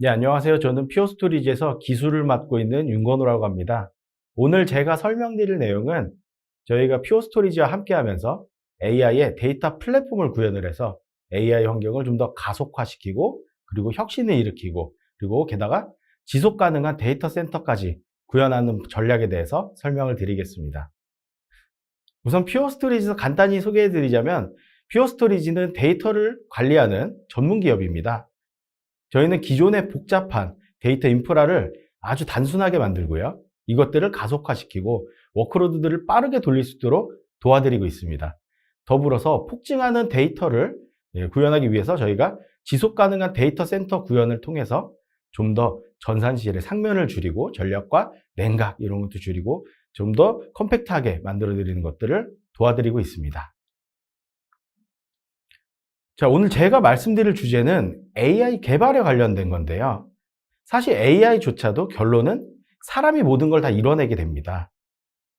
네, 안녕하세요. 저는 퓨어스토리지에서 기술을 맡고 있는 윤건우라고 합니다. 오늘 제가 설명드릴 내용은 저희가 퓨어스토리지와 함께 하면서 AI의 데이터 플랫폼을 구현을 해서 AI 환경을 좀 더 가속화시키고 그리고 혁신을 일으키고 그리고 게다가 지속 가능한 데이터 센터까지 구현하는 전략에 대해서 설명을 드리겠습니다. 우선 퓨어스토리지에서 간단히 소개해 드리자면 퓨어스토리지는 데이터를 관리하는 전문 기업입니다. 저희는 기존의 복잡한 데이터 인프라를 아주 단순하게 만들고요. 이것들을 가속화시키고 워크로드들을 빠르게 돌릴 수 있도록 도와드리고 있습니다. 더불어서 폭증하는 데이터를 구현하기 위해서 저희가 지속 가능한 데이터 센터 구현을 통해서 좀 더 전산실의 상면을 줄이고 전력과 냉각 이런 것도 줄이고 좀 더 컴팩트하게 만들어 드리는 것들을 도와드리고 있습니다. 자, 오늘 제가 말씀드릴 주제는 AI 개발에 관련된 건데요. 사실 AI조차도 결론은 사람이 모든 걸 다 이뤄내게 됩니다.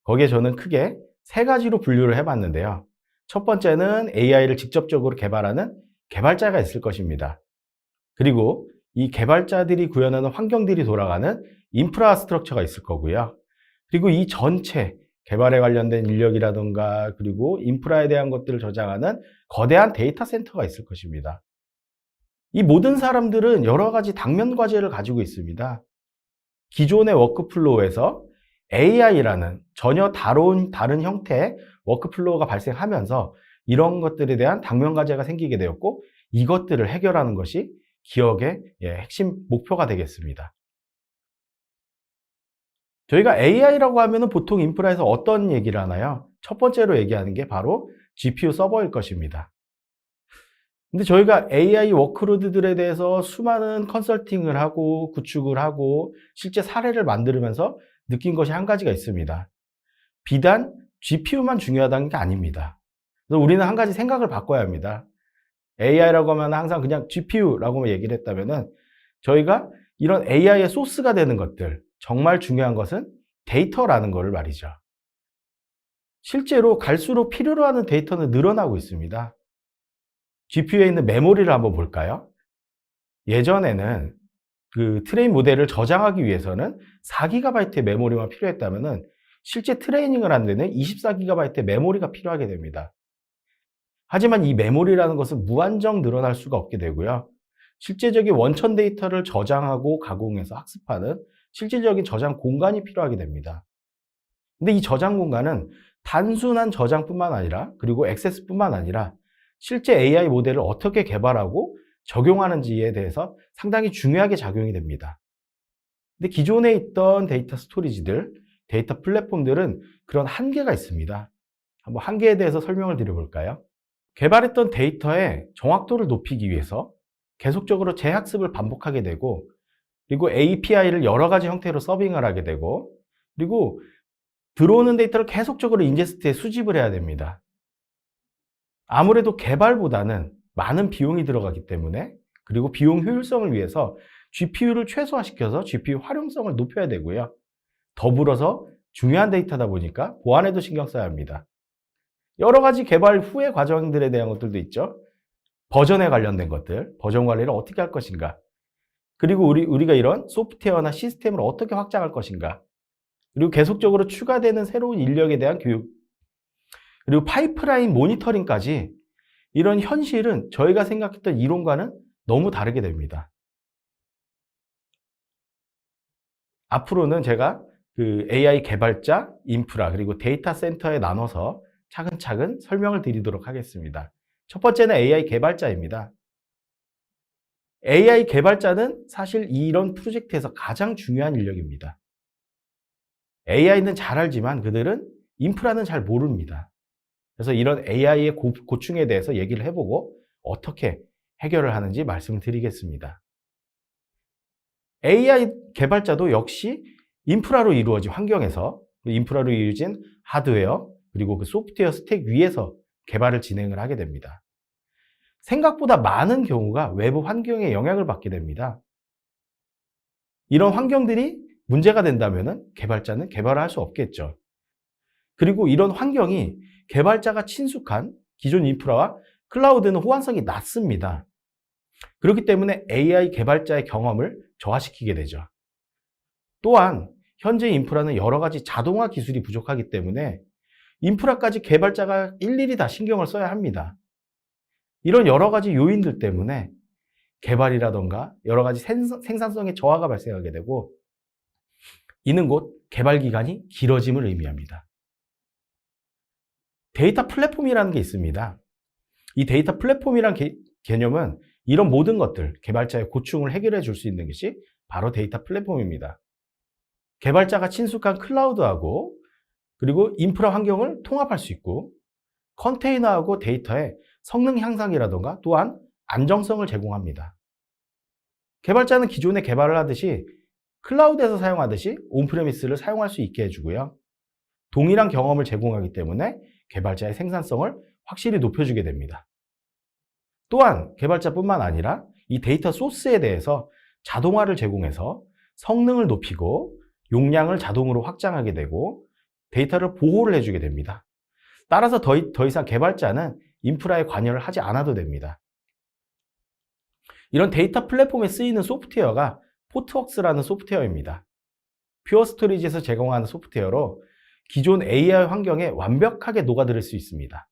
거기에 저는 크게 세 가지로 분류를 해봤는데요. 첫 번째는 AI를 직접적으로 개발하는 개발자가 있을 것입니다. 그리고 이 개발자들이 구현하는 환경들이 돌아가는 인프라스트럭처가 있을 거고요. 그리고 이 전체 개발에 관련된 인력이라든가 그리고 인프라에 대한 것들을 저장하는 거대한 데이터 센터가 있을 것입니다. 이 모든 사람들은 여러 가지 당면 과제를 가지고 있습니다. 기존의 워크플로우에서 AI라는 전혀 다른 형태의 워크플로우가 발생하면서 이런 것들에 대한 당면 과제가 생기게 되었고 이것들을 해결하는 것이 기업의 핵심 목표가 되겠습니다. 저희가 AI라고 하면 보통 인프라에서 어떤 얘기를 하나요? 첫 번째로 얘기하는 게 바로 GPU 서버일 것입니다. 근데 저희가 AI 워크로드들에 대해서 수많은 컨설팅을 하고 구축을 하고 실제 사례를 만들면서 느낀 것이 한 가지가 있습니다. 비단 GPU만 중요하다는 게 아닙니다. 그래서 우리는 한 가지 생각을 바꿔야 합니다. AI라고 하면 항상 그냥 GPU라고만 얘기를 했다면은 저희가 이런 AI의 소스가 되는 것들, 정말 중요한 것은 데이터라는 것을 말이죠. 실제로 갈수록 필요로 하는 데이터는 늘어나고 있습니다. GPU에 있는 메모리를 한번 볼까요? 예전에는 그 트레인 모델을 저장하기 위해서는 4GB의 메모리만 필요했다면은 실제 트레이닝을 하는 데는 24GB의 메모리가 필요하게 됩니다. 하지만 이 메모리라는 것은 무한정 늘어날 수가 없게 되고요. 실제적인 원천 데이터를 저장하고 가공해서 학습하는 실질적인 저장 공간이 필요하게 됩니다. 근데 이 저장 공간은 단순한 저장뿐만 아니라 그리고 액세스뿐만 아니라 실제 AI 모델을 어떻게 개발하고 적용하는지에 대해서 상당히 중요하게 작용이 됩니다. 근데 기존에 있던 데이터 스토리지들, 데이터 플랫폼들은 그런 한계가 있습니다. 한번 한계에 대해서 설명을 드려볼까요? 개발했던 데이터의 정확도를 높이기 위해서 계속적으로 재학습을 반복하게 되고 그리고 API를 여러 가지 형태로 서빙을 하게 되고 그리고 들어오는 데이터를 계속적으로 인제스트에 수집을 해야 됩니다. 아무래도 개발보다는 많은 비용이 들어가기 때문에 그리고 비용 효율성을 위해서 GPU를 최소화시켜서 GPU 활용성을 높여야 되고요. 더불어서 중요한 데이터다 보니까 보안에도 신경 써야 합니다. 여러 가지 개발 후의 과정들에 대한 것들도 있죠. 버전에 관련된 것들, 버전 관리를 어떻게 할 것인가. 그리고 우리가 이런 소프트웨어나 시스템을 어떻게 확장할 것인가. 그리고 계속적으로 추가되는 새로운 인력에 대한 교육. 그리고 파이프라인 모니터링까지 이런 현실은 저희가 생각했던 이론과는 너무 다르게 됩니다. 앞으로는 제가 그 AI 개발자, 인프라, 그리고 데이터 센터에 나눠서 차근차근 설명을 드리도록 하겠습니다. 첫 번째는 AI 개발자입니다. AI 개발자는 사실 이런 프로젝트에서 가장 중요한 인력입니다. AI는 잘 알지만 그들은 인프라는 잘 모릅니다. 그래서 이런 AI의 고충에 대해서 얘기를 해보고 어떻게 해결을 하는지 말씀을 드리겠습니다. AI 개발자도 역시 인프라로 이루어진 환경에서 인프라로 이루어진 하드웨어 그리고 그 소프트웨어 스택 위에서 개발을 진행을 하게 됩니다. 생각보다 많은 경우가 외부 환경에 영향을 받게 됩니다. 이런 환경들이 문제가 된다면 개발자는 개발을 할 수 없겠죠. 그리고 이런 환경이 개발자가 친숙한 기존 인프라와 클라우드는 호환성이 낮습니다. 그렇기 때문에 AI 개발자의 경험을 저하시키게 되죠. 또한 현재 인프라는 여러 가지 자동화 기술이 부족하기 때문에 인프라까지 개발자가 일일이 다 신경을 써야 합니다. 이런 여러 가지 요인들 때문에 개발이라던가 여러 가지 생산성의 저하가 발생하게 되고, 이는 곧 개발 기간이 길어짐을 의미합니다. 데이터 플랫폼이라는 게 있습니다. 이 데이터 플랫폼이란 개념은 이런 모든 것들, 개발자의 고충을 해결해 줄 수 있는 것이 바로 데이터 플랫폼입니다. 개발자가 친숙한 클라우드하고 그리고 인프라 환경을 통합할 수 있고, 컨테이너하고 데이터의 성능 향상이라던가 또한 안정성을 제공합니다. 개발자는 기존에 개발을 하듯이 클라우드에서 사용하듯이 온프레미스를 사용할 수 있게 해주고요. 동일한 경험을 제공하기 때문에 개발자의 생산성을 확실히 높여주게 됩니다. 또한 개발자뿐만 아니라 이 데이터 소스에 대해서 자동화를 제공해서 성능을 높이고 용량을 자동으로 확장하게 되고 데이터를 보호를 해주게 됩니다. 따라서 더 이상 개발자는 인프라에 관여를 하지 않아도 됩니다. 이런 데이터 플랫폼에 쓰이는 소프트웨어가 포트웍스라는 소프트웨어입니다. 퓨어 스토리지에서 제공하는 소프트웨어로 기존 AI 환경에 완벽하게 녹아들 수 있습니다.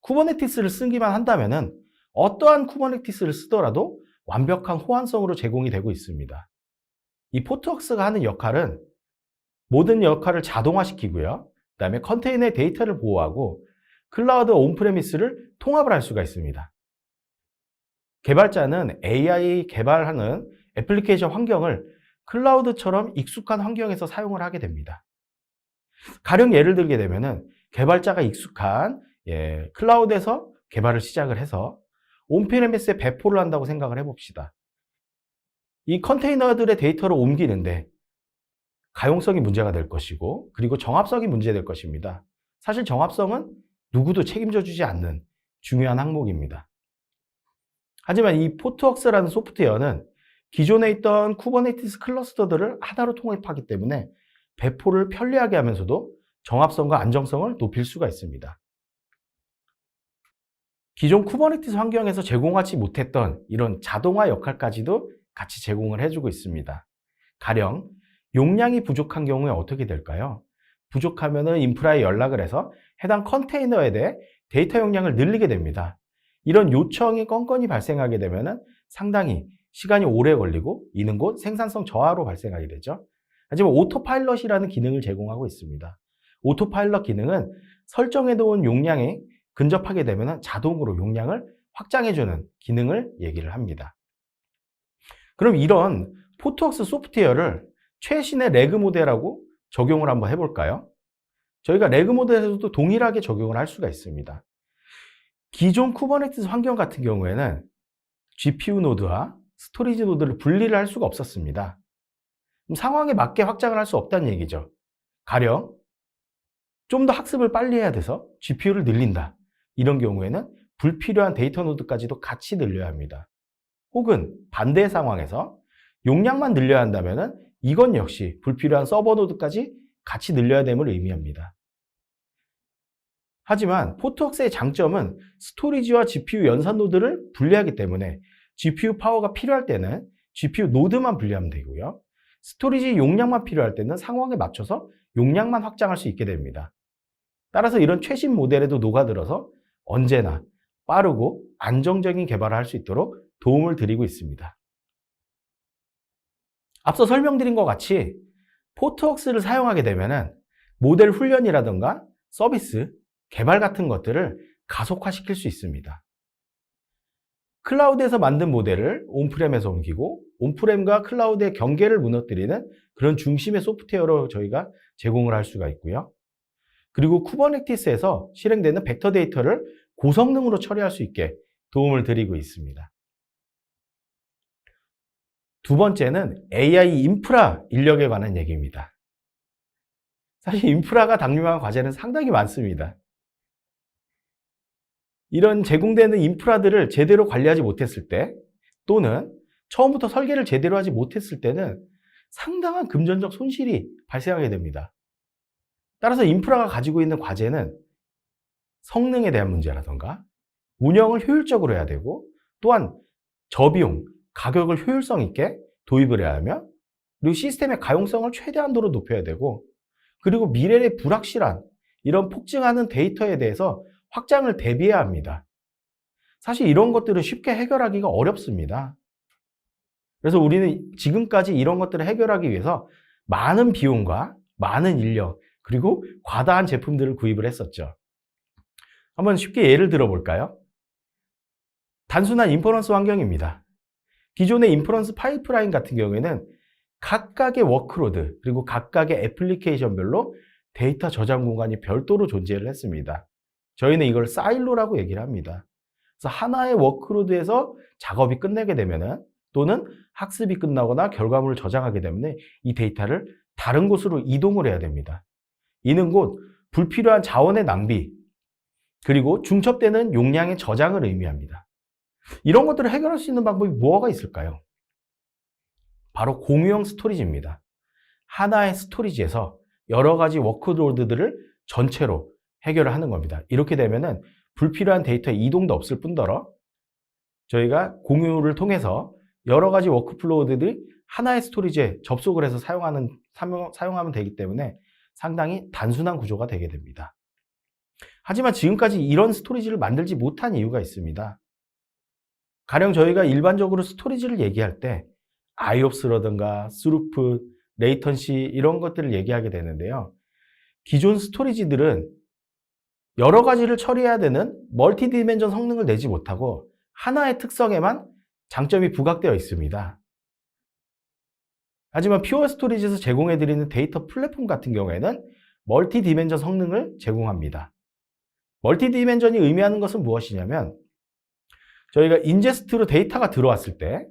쿠버네티스를 쓰기만 한다면 어떠한 쿠버네티스를 쓰더라도 완벽한 호환성으로 제공이 되고 있습니다. 이 포트웍스가 하는 역할은 모든 역할을 자동화시키고요. 그 다음에 컨테이너의 데이터를 보호하고 클라우드 온프레미스를 통합을 할 수가 있습니다. 개발자는 AI 개발하는 애플리케이션 환경을 클라우드처럼 익숙한 환경에서 사용을 하게 됩니다. 가령 예를 들게 되면은 개발자가 익숙한 클라우드에서 개발을 시작을 해서 온프레미스에 배포를 한다고 생각을 해봅시다. 이 컨테이너들의 데이터를 옮기는데 가용성이 문제가 될 것이고 그리고 정합성이 문제될 것입니다. 사실 정합성은 누구도 책임져 주지 않는 중요한 항목입니다. 하지만 이 포트웍스라는 소프트웨어는 기존에 있던 쿠버네티스 클러스터들을 하나로 통합하기 때문에 배포를 편리하게 하면서도 정합성과 안정성을 높일 수가 있습니다. 기존 쿠버네티스 환경에서 제공하지 못했던 이런 자동화 역할까지도 같이 제공을 해주고 있습니다. 가령 용량이 부족한 경우에 어떻게 될까요? 부족하면은 인프라에 연락을 해서 해당 컨테이너에 대해 데이터 용량을 늘리게 됩니다. 이런 요청이 건건이 발생하게 되면은 상당히 시간이 오래 걸리고 이는 곧 생산성 저하로 발생하게 되죠. 하지만 오토파일럿이라는 기능을 제공하고 있습니다. 오토파일럿 기능은 설정해 놓은 용량에 근접하게 되면 자동으로 용량을 확장해주는 기능을 얘기를 합니다. 그럼 이런 포트웍스 소프트웨어를 최신의 레그 모델하고 적용을 한번 해볼까요? 저희가 레그 모델에서도 동일하게 적용을 할 수가 있습니다. 기존 쿠버네티스 환경 같은 경우에는 GPU 노드와 스토리지 노드를 분리를 할 수가 없었습니다. 그럼 상황에 맞게 확장을 할 수 없다는 얘기죠. 가령 좀 더 학습을 빨리 해야 돼서 GPU를 늘린다. 이런 경우에는 불필요한 데이터 노드까지도 같이 늘려야 합니다. 혹은 반대 상황에서 용량만 늘려야 한다면 이건 역시 불필요한 서버 노드까지 같이 늘려야 됨을 의미합니다. 하지만 포트웍스의 장점은 스토리지와 GPU 연산 노드를 분리하기 때문에 GPU 파워가 필요할 때는 GPU 노드만 분리하면 되고요. 스토리지 용량만 필요할 때는 상황에 맞춰서 용량만 확장할 수 있게 됩니다. 따라서 이런 최신 모델에도 녹아들어서 언제나 빠르고 안정적인 개발을 할 수 있도록 도움을 드리고 있습니다. 앞서 설명드린 것 같이 포트웍스를 사용하게 되면 모델 훈련이라든가 서비스, 개발 같은 것들을 가속화시킬 수 있습니다. 클라우드에서 만든 모델을 온프렘에서 옮기고 온프렘과 클라우드의 경계를 무너뜨리는 그런 중심의 소프트웨어로 저희가 제공을 할 수가 있고요. 그리고 쿠버네티스에서 실행되는 벡터 데이터를 고성능으로 처리할 수 있게 도움을 드리고 있습니다. 두 번째는 AI 인프라 인력에 관한 얘기입니다. 사실 인프라가 당면한 과제는 상당히 많습니다. 이런 제공되는 인프라들을 제대로 관리하지 못했을 때 또는 처음부터 설계를 제대로 하지 못했을 때는 상당한 금전적 손실이 발생하게 됩니다. 따라서 인프라가 가지고 있는 과제는 성능에 대한 문제라던가 운영을 효율적으로 해야 되고 또한 저비용, 가격을 효율성 있게 도입을 해야 하며, 그리고 시스템의 가용성을 최대한도로 높여야 되고, 그리고 미래의 불확실한 이런 폭증하는 데이터에 대해서 확장을 대비해야 합니다. 사실 이런 것들을 쉽게 해결하기가 어렵습니다. 그래서 우리는 지금까지 이런 것들을 해결하기 위해서 많은 비용과 많은 인력, 그리고 과다한 제품들을 구입을 했었죠. 한번 쉽게 예를 들어볼까요? 단순한 인퍼런스 환경입니다. 기존의 인퍼런스 파이프라인 같은 경우에는 각각의 워크로드, 그리고 각각의 애플리케이션별로 데이터 저장 공간이 별도로 존재를 했습니다. 저희는 이걸 사일로라고 얘기를 합니다. 그래서 하나의 워크로드에서 작업이 끝나게 되면은, 또는 학습이 끝나거나 결과물을 저장하게 되면 이 데이터를 다른 곳으로 이동을 해야 됩니다. 이는 곧 불필요한 자원의 낭비, 그리고 중첩되는 용량의 저장을 의미합니다. 이런 것들을 해결할 수 있는 방법이 뭐가 있을까요? 바로 공유형 스토리지입니다. 하나의 스토리지에서 여러 가지 워크로드들을 전체로 해결을 하는 겁니다. 이렇게 되면은 불필요한 데이터 이동도 없을 뿐더러 저희가 공유를 통해서 여러 가지 워크플로우들이 하나의 스토리지에 접속을 해서 사용하면 되기 때문에 상당히 단순한 구조가 되게 됩니다. 하지만 지금까지 이런 스토리지를 만들지 못한 이유가 있습니다. 가령 저희가 일반적으로 스토리지를 얘기할 때 IOPS라든가 스루풋, 레이턴시 이런 것들을 얘기하게 되는데요. 기존 스토리지들은 여러 가지를 처리해야 되는 멀티 디멘전 성능을 내지 못하고 하나의 특성에만 장점이 부각되어 있습니다. 하지만 퓨어 스토리지에서 제공해드리는 데이터 플랫폼 같은 경우에는 멀티 디멘전 성능을 제공합니다. 멀티 디멘전이 의미하는 것은 무엇이냐면, 저희가 인제스트로 데이터가 들어왔을 때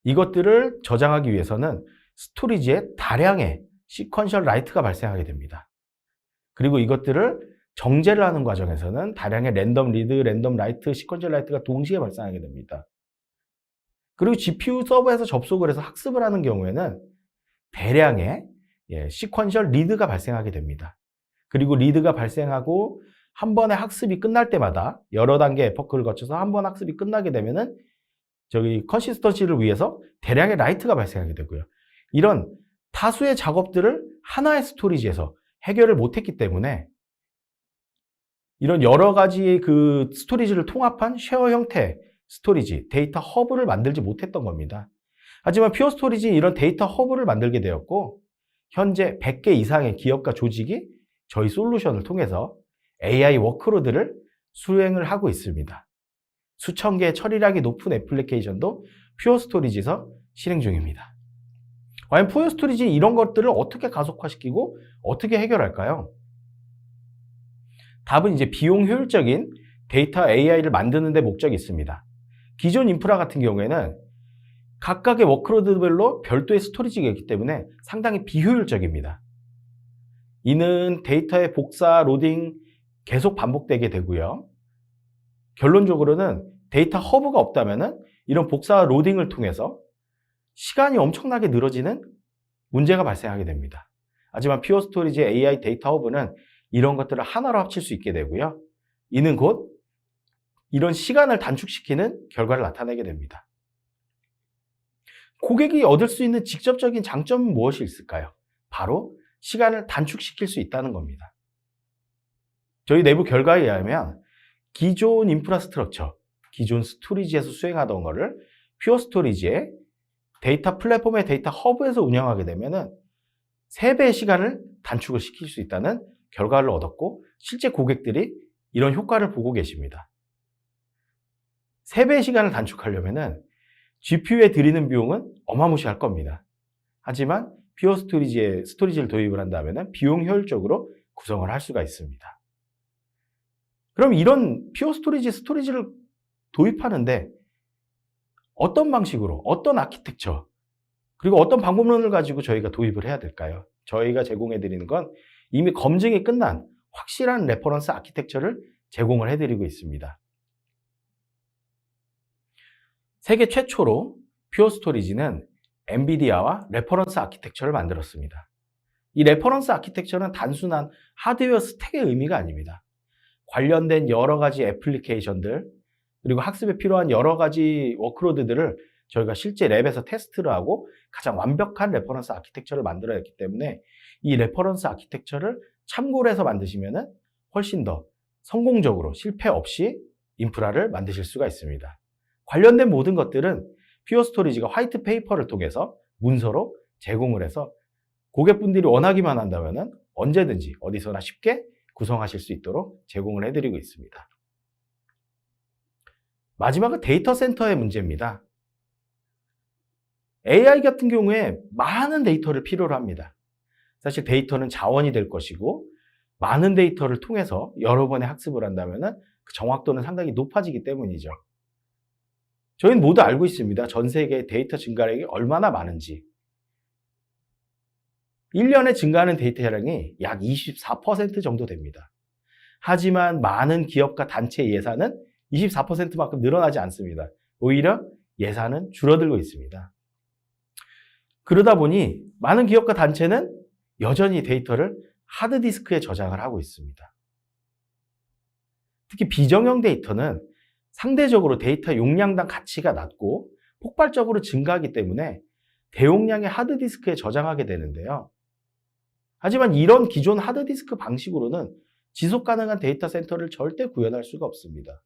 이것들을 저장하기 위해서는 스토리지에 다량의 시퀀셜 라이트가 발생하게 됩니다. 그리고 이것들을 정제를 하는 과정에서는 다량의 랜덤 리드, 랜덤 라이트, 시퀀셜 라이트가 동시에 발생하게 됩니다. 그리고 GPU 서버에서 접속을 해서 학습을 하는 경우에는 대량의 시퀀셜 리드가 발생하게 됩니다. 그리고 리드가 발생하고 한 번의 학습이 끝날 때마다 여러 단계 에포크를 거쳐서 한 번 학습이 끝나게 되면은 저기 컨시스턴시를 위해서 대량의 라이트가 발생하게 되고요. 이런 다수의 작업들을 하나의 스토리지에서 해결을 못했기 때문에 이런 여러 가지의 그 스토리지를 통합한 쉐어 형태 스토리지, 데이터 허브를 만들지 못했던 겁니다. 하지만 퓨어 스토리지 이런 데이터 허브를 만들게 되었고, 현재 100개 이상의 기업과 조직이 저희 솔루션을 통해서 AI 워크로드를 수행을 하고 있습니다. 수천 개의 처리량이 높은 애플리케이션도 퓨어 스토리지에서 실행 중입니다. 과연 퓨어 스토리지 이런 것들을 어떻게 가속화시키고 어떻게 해결할까요? 답은 이제 비용 효율적인 데이터 AI를 만드는 데 목적이 있습니다. 기존 인프라 같은 경우에는 각각의 워크로드별로 별도의 스토리지가 있기 때문에 상당히 비효율적입니다. 이는 데이터의 복사, 로딩 계속 반복되게 되고요. 결론적으로는 데이터 허브가 없다면 이런 복사, 로딩을 통해서 시간이 엄청나게 늘어지는 문제가 발생하게 됩니다. 하지만 퓨어 스토리지 AI 데이터 허브는 이런 것들을 하나로 합칠 수 있게 되고요. 이는 곧 이런 시간을 단축시키는 결과를 나타내게 됩니다. 고객이 얻을 수 있는 직접적인 장점은 무엇이 있을까요? 바로 시간을 단축시킬 수 있다는 겁니다. 저희 내부 결과에 의하면 기존 인프라스트럭처, 기존 스토리지에서 수행하던 거를 퓨어 스토리지의 데이터 플랫폼의 데이터 허브에서 운영하게 되면은 3배의 시간을 단축을 시킬 수 있다는 결과를 얻었고, 실제 고객들이 이런 효과를 보고 계십니다. 3배의 시간을 단축하려면은 GPU에 들이는 비용은 어마무시할 겁니다. 하지만 퓨어 스토리지를 도입을 한다면 비용 효율적으로 구성을 할 수가 있습니다. 그럼 이런 퓨어 스토리지를 도입하는데 어떤 방식으로, 어떤 아키텍처, 그리고 어떤 방법론을 가지고 저희가 도입을 해야 될까요? 저희가 제공해 드리는 건 이미 검증이 끝난 확실한 레퍼런스 아키텍처를 제공을 해드리고 있습니다. 세계 최초로 퓨어 스토리지는 엔비디아와 레퍼런스 아키텍처를 만들었습니다. 이 레퍼런스 아키텍처는 단순한 하드웨어 스택의 의미가 아닙니다. 관련된 여러 가지 애플리케이션들, 그리고 학습에 필요한 여러 가지 워크로드들을 저희가 실제 랩에서 테스트를 하고 가장 완벽한 레퍼런스 아키텍처를 만들어냈기 때문에 이 레퍼런스 아키텍처를 참고를 해서 만드시면 훨씬 더 성공적으로 실패 없이 인프라를 만드실 수가 있습니다. 관련된 모든 것들은 퓨어 스토리지가 화이트 페이퍼를 통해서 문서로 제공을 해서 고객분들이 원하기만 한다면 언제든지 어디서나 쉽게 구성하실 수 있도록 제공을 해드리고 있습니다. 마지막은 데이터 센터의 문제입니다. AI 같은 경우에 많은 데이터를 필요로 합니다. 사실 데이터는 자원이 될 것이고 많은 데이터를 통해서 여러 번의 학습을 한다면 그 정확도는 상당히 높아지기 때문이죠. 저희는 모두 알고 있습니다. 전 세계의 데이터 증가량이 얼마나 많은지. 1년에 증가하는 데이터량이 약 24% 정도 됩니다. 하지만 많은 기업과 단체 예산은 24%만큼 늘어나지 않습니다. 오히려 예산은 줄어들고 있습니다. 그러다 보니 많은 기업과 단체는 여전히 데이터를 하드디스크에 저장을 하고 있습니다. 특히 비정형 데이터는 상대적으로 데이터 용량당 가치가 낮고 폭발적으로 증가하기 때문에 대용량의 하드디스크에 저장하게 되는데요. 하지만 이런 기존 하드디스크 방식으로는 지속 가능한 데이터 센터를 절대 구현할 수가 없습니다.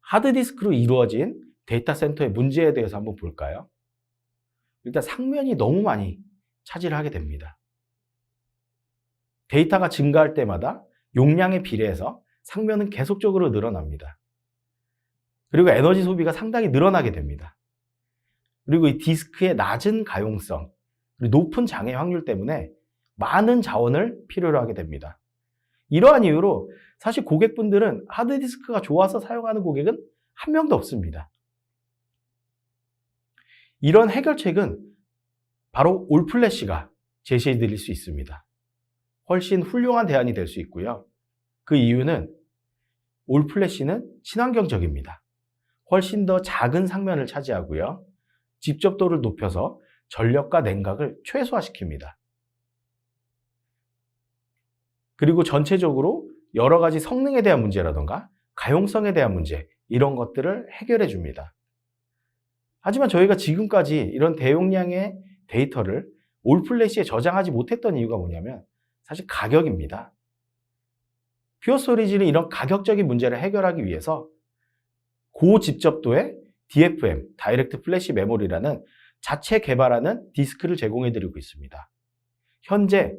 하드디스크로 이루어진 데이터 센터의 문제에 대해서 한번 볼까요? 일단 상면이 너무 많이 차지를 하게 됩니다. 데이터가 증가할 때마다 용량에 비례해서 상면은 계속적으로 늘어납니다. 그리고 에너지 소비가 상당히 늘어나게 됩니다. 그리고 이 디스크의 낮은 가용성, 그리고 높은 장애 확률 때문에 많은 자원을 필요로 하게 됩니다. 이러한 이유로 사실 고객분들은 하드디스크가 좋아서 사용하는 고객은 한 명도 없습니다. 이런 해결책은 바로 올플래시가 제시해 드릴 수 있습니다. 훨씬 훌륭한 대안이 될 수 있고요. 그 이유는 올플래시는 친환경적입니다. 훨씬 더 작은 상면을 차지하고요. 집접도를 높여서 전력과 냉각을 최소화시킵니다. 그리고 전체적으로 여러 가지 성능에 대한 문제라던가 가용성에 대한 문제, 이런 것들을 해결해 줍니다. 하지만 저희가 지금까지 이런 대용량의 데이터를 올플래시에 저장하지 못했던 이유가 뭐냐면 사실 가격입니다. 퓨어 스토리지는 이런 가격적인 문제를 해결하기 위해서 고집접도의 DFM, 다이렉트 플래시 메모리라는 자체 개발하는 디스크를 제공해 드리고 있습니다. 현재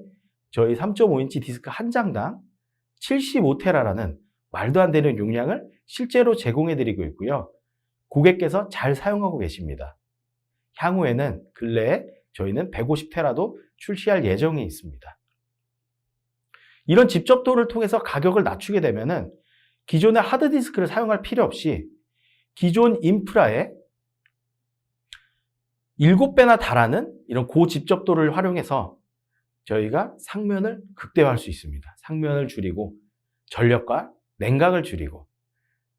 저희 3.5인치 디스크 한 장당 75테라라는 말도 안 되는 용량을 실제로 제공해 드리고 있고요. 고객께서 잘 사용하고 계십니다. 향후에는 근래에 저희는 150테라도 출시할 예정이 있습니다. 이런 집접도를 통해서 가격을 낮추게 되면은 기존의 하드디스크를 사용할 필요 없이 기존 인프라에 7배나 달하는 이런 고집접도를 활용해서 저희가 상면을 극대화할 수 있습니다. 상면을 줄이고 전력과 냉각을 줄이고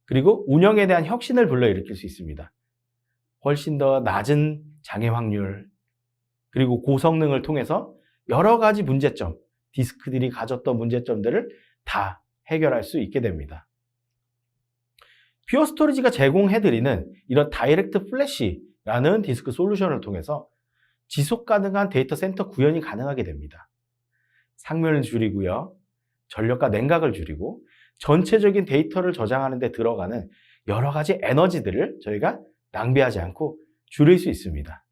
그리고 운영에 대한 혁신을 불러일으킬 수 있습니다. 훨씬 더 낮은 장애 확률 그리고 고성능을 통해서 여러 가지 문제점, 디스크들이 가졌던 문제점들을 다 해결할 수 있게 됩니다. 퓨어 스토리지가 제공해드리는 이런 다이렉트 플래시라는 디스크 솔루션을 통해서 지속 가능한 데이터 센터 구현이 가능하게 됩니다. 상면을 줄이고요. 전력과 냉각을 줄이고 전체적인 데이터를 저장하는 데 들어가는 여러 가지 에너지들을 저희가 낭비하지 않고 줄일 수 있습니다.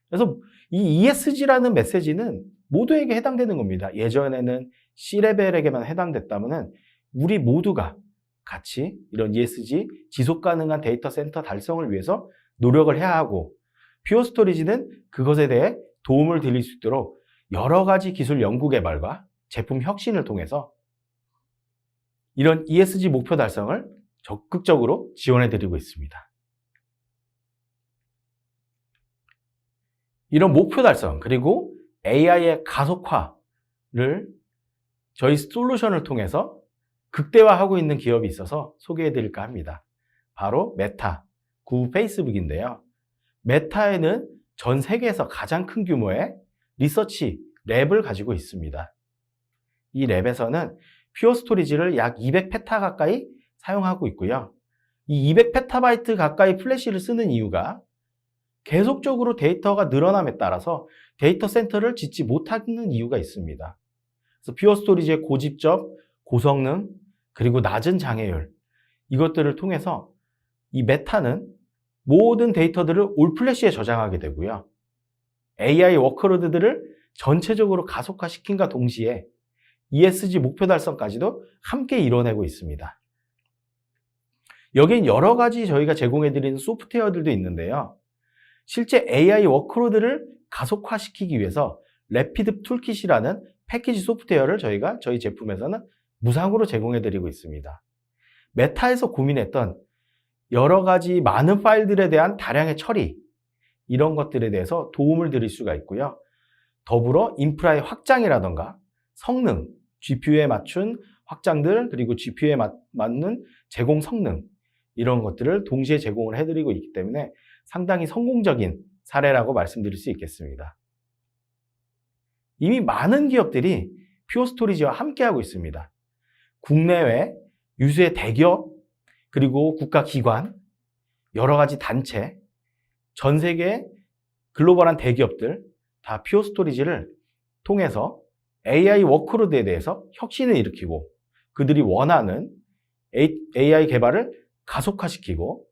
그래서 이 ESG라는 메시지는 모두에게 해당되는 겁니다. 예전에는 C레벨에게만 해당됐다면 우리 모두가 같이 이런 ESG, 지속 가능한 데이터 센터 달성을 위해서 노력을 해야 하고 퓨어 스토리지는 그것에 대해 도움을 드릴 수 있도록 여러 가지 기술 연구 개발과 제품 혁신을 통해서 이런 ESG 목표 달성을 적극적으로 지원해 드리고 있습니다. 이런 목표 달성 그리고 AI의 가속화를 저희 솔루션을 통해서 극대화하고 있는 기업이 있어서 소개해 드릴까 합니다. 바로 메타, 구 페이스북인데요. 메타에는 전 세계에서 가장 큰 규모의 리서치 랩을 가지고 있습니다. 이 랩에서는 퓨어 스토리지를 약 200페타 가까이 사용하고 있고요. 이 200페타바이트 가까이 플래시를 쓰는 이유가 계속적으로 데이터가 늘어남에 따라서 데이터 센터를 짓지 못하는 이유가 있습니다. 그래서 퓨어 스토리지의 고집적, 고성능, 그리고 낮은 장애율, 이것들을 통해서 이 메타는 모든 데이터들을 올 플래시에 저장하게 되고요. AI 워크로드들을 전체적으로 가속화시킨과 동시에 ESG 목표 달성까지도 함께 이뤄내고 있습니다. 여기엔 여러 가지 저희가 제공해드리는 소프트웨어들도 있는데요. 실제 AI 워크로드를 가속화시키기 위해서 래피드 툴킷이라는 패키지 소프트웨어를 저희가 저희 제품에서는 무상으로 제공해드리고 있습니다. 메타에서 고민했던 여러 가지 많은 파일들에 대한 다량의 처리, 이런 것들에 대해서 도움을 드릴 수가 있고요. 더불어 인프라의 확장이라던가 성능, GPU에 맞춘 확장들, 그리고 GPU에 맞는 제공 성능, 이런 것들을 동시에 제공을 해드리고 있기 때문에 상당히 성공적인 사례라고 말씀드릴 수 있겠습니다. 이미 많은 기업들이 퓨어 스토리지와 함께하고 있습니다. 국내외 유수의 대기업, 그리고 국가기관, 여러 가지 단체, 전 세계 글로벌한 대기업들 다 퓨어 스토리지를 통해서 AI 워크로드에 대해서 혁신을 일으키고 그들이 원하는 AI 개발을 가속화시키고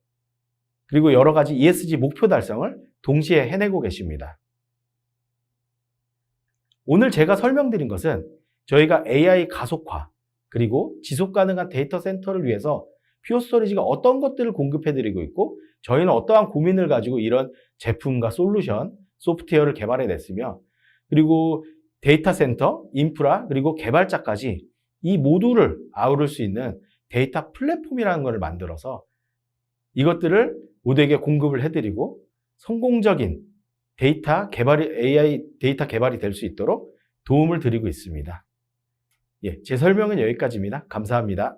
그리고 여러 가지 ESG 목표 달성을 동시에 해내고 계십니다. 오늘 제가 설명드린 것은 저희가 AI 가속화 그리고 지속 가능한 데이터 센터를 위해서 퓨어 스토리지가 어떤 것들을 공급해드리고 있고 저희는 어떠한 고민을 가지고 이런 제품과 솔루션, 소프트웨어를 개발해냈으며 그리고 데이터 센터, 인프라, 그리고 개발자까지 이 모두를 아우를 수 있는 데이터 플랫폼이라는 것을 만들어서 이것들을 모두에게 공급을 해드리고 성공적인 데이터 개발이, AI 데이터 개발이 될 수 있도록 도움을 드리고 있습니다. 제 설명은 여기까지입니다. 감사합니다.